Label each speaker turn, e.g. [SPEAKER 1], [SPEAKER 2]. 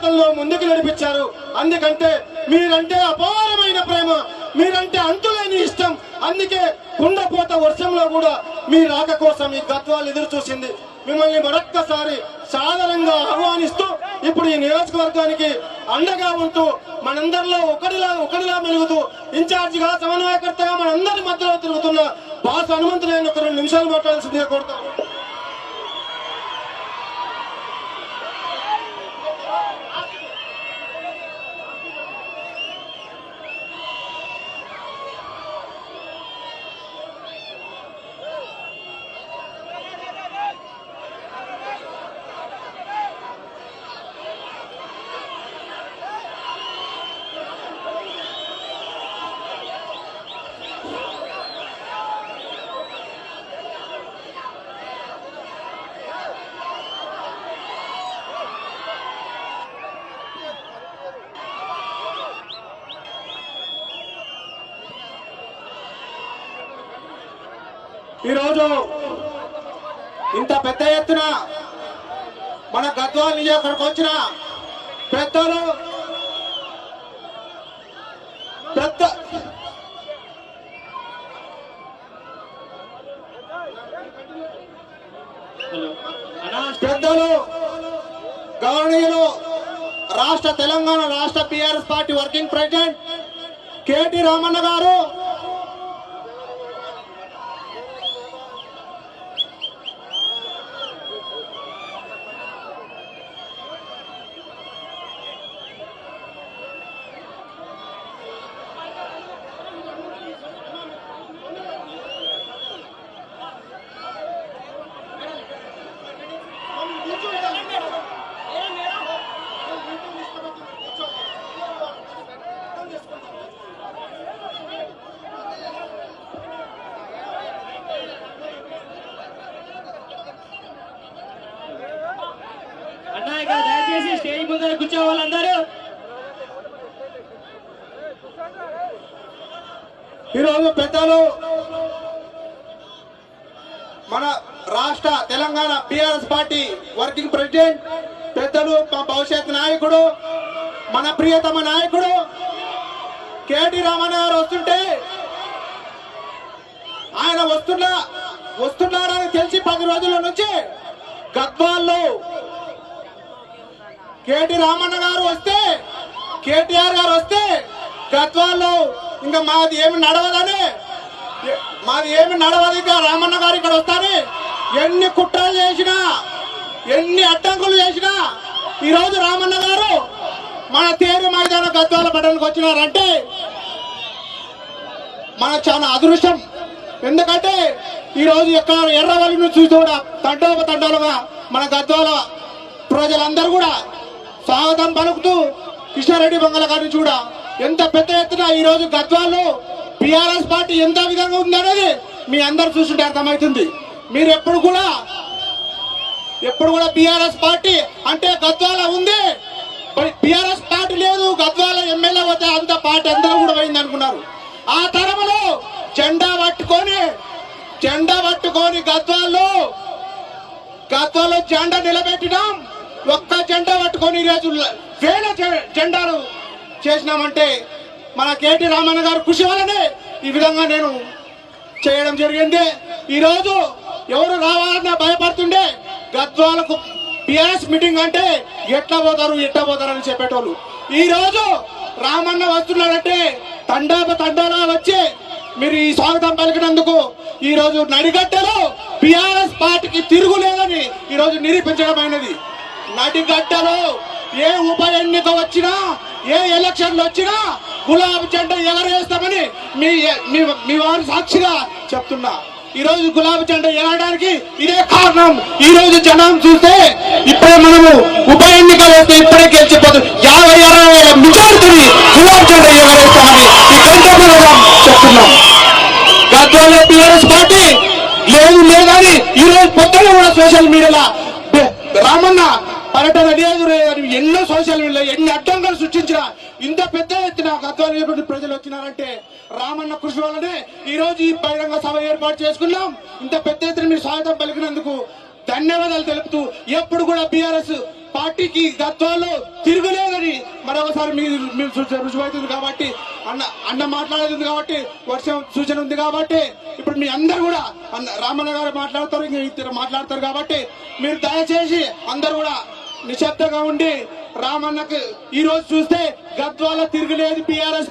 [SPEAKER 1] బాటల్లో ముందుకు నడిపించారు. అందుకంటే మీరంటే అపారమైన ప్రేమ, మీరంటే అంతులేని ఇష్టం. అందుకే కుండపోత వర్షంలో కూడా మీ రాక కోసం ఈ గద్వాల్ ఎదురు చూసింది. మిమ్మల్ని మరొక్కసారి సాదరంగా ఆహ్వానిస్తూ ఇప్పుడు ఈ నియోజకవర్గానికి అండగా ఉంటూ మనందరిలో ఒకటిలా మెలుగుతూ ఇన్ఛార్జిగా సమన్వయకర్తగా మనందరి మధ్యలో తిరుగుతున్న బాస్ హనుమంతులైన ఒక 2 నిమిషాలు మాట్లాడాల్సిందిగా కోరుతాం. ఈరోజు ఇంత పెద్ద ఎత్తున మన గద్వాల్ నియోజకవర్గం వచ్చిన పెద్దలు గౌరవనీయులు తెలంగాణ రాష్ట్ర TRS party working president KT Ramanna గారు,
[SPEAKER 2] దయచేసి స్టేజ్ ముందర కూర్చో వాళ్ళందరూ.
[SPEAKER 1] ఈరోజు పెద్దలు మన రాష్ట్ర Telangana TRS party working president పెద్దలు మా భవిష్యత్ నాయకుడు, మన ప్రియతమ నాయకుడు కేటీ రామన్న గారు వస్తుంటే ఆయన వస్తున్నారని తెలిసి 10 రోజుల నుంచి గద్వాల్లో కేటీ రామన్న గారు వస్తే, కేటీఆర్ గారు వస్తే గద్వాల్లో ఇంకా మాది ఏమి నడవదు ఇంకా రామన్న గారు ఇక్కడ వస్తారని ఎన్ని కుట్రలు చేసినా, ఎన్ని అడ్డంకులు చేసినా ఈరోజు రామన్న గారు మన తేరు మైదాన గద్వాల పట్టణానికి వచ్చినారంటే మన చాలా అదృష్టం. ఎందుకంటే ఈరోజు ఎక్కడ ఎర్రవల్లి నుంచి చూసి కూడా తండోలుగా మన గద్వాల ప్రజలందరూ కూడా స్వాగతం పలుకుతూ కృష్ణారెడ్డి బంగళ గారి కూడా ఎంత పెద్ద ఎత్తున ఈ రోజు గద్వాల్లో టిఆర్ఎస్ పార్టీ ఎంత విధంగా ఉందనేది మీ అందరు చూస్తుంటే అర్థమవుతుంది. మీరు ఎప్పుడు కూడా టిఆర్ఎస్ పార్టీ అంటే గద్వాల ఉంది, టిఆర్ఎస్ పార్టీ లేదు, గద్వాల ఎమ్మెల్యే పోతే అంత పార్టీ అందరూ కూడా పోయింది అనుకున్నారు. ఆ తరములో జెండా పట్టుకొని గద్వాల్లో జెండా నిలబెట్టినాం. ఒక్క జెండా పట్టుకొని ఈరోజు వేల జెండాలు చేసినామంటే మన కేటీ రామన్న గారు కృషి వల్లనే ఈ విధంగా నేను చేయడం జరిగింది. ఈరోజు ఎవరు రావాలన్నా భయపడుతుండే గద్వాలకు టిఆర్ఎస్ మీటింగ్ అంటే ఎట్లా పోతారు అని చెప్పేటోళ్ళు. ఈ రోజు రామన్న వస్తున్నాడంటే తండాలా వచ్చి మీరు ఈ స్వాగతం పలికినందుకు ఈ రోజు నడిగడ్డలో టిఆర్ఎస్ పార్టీకి తిరుగులేదని ఈ రోజు నిరూపించడమైనది. నడిగడ్డలో ఏ ఉప ఎన్నిక వచ్చినా, ఏ ఎలక్షన్లు వచ్చినా గులాబీ జెండా ఎగరేస్తామని మీ వారి సాక్షిగా చెప్తున్నా. ఈ రోజు గులాబీ జెండా ఎగరడానికి ఇదే కారణం. ఈ రోజు జనం చూస్తే ఇప్పుడే మనము ఉప ఎన్నిక వేస్తే ఇప్పుడే గెలిచిపోతుంది. 50-60 మెజారిటీని గులాబీ జెండా ఎగరేస్తామని ఈ గంటలో చెప్తున్నాం. గద్వాల టిఆర్ఎస్ పార్టీ లేదని ఈ రోజు పొద్దున కూడా సోషల్ మీడియాలో రామన్న పర్యటన లేదు ఎన్నో సోషల్ మీడియాలో ఎన్ని అడ్డంకులు సృష్టించిన ఇంత పెద్ద ఎత్తున గద్వాల ప్రజలు వచ్చినారంటే రామన్న కృషి వల్లనే ఈ రోజు ఈ బహిరంగ సభ ఏర్పాటు చేసుకున్నాం. ఇంత పెద్ద ఎత్తున మీరు స్వాగతం పలికినందుకు ధన్యవాదాలు తెలుపుతూ ఎప్పుడు కూడా టిఆర్ఎస్ పార్టీ పార్టీకి గద్వాల్లో తిరుగులేదని మరొకసారి మీరు రుజువవుతుంది కాబట్టి అన్న మాట్లాడేది కాబట్టి వర్షం సూచన ఉంది కాబట్టి ఇప్పుడు మీ అందరు కూడా రామన్న గారు మాట్లాడతారు, ఇంకా ఇద్దరు మాట్లాడతారు కాబట్టి మీరు దయచేసి అందరు కూడా నిశ్శబ్దంగా ఉండి రామన్నకు ఈ రోజు చూస్తే గద్వాల తిరుగులేదు టీఆర్ఎస్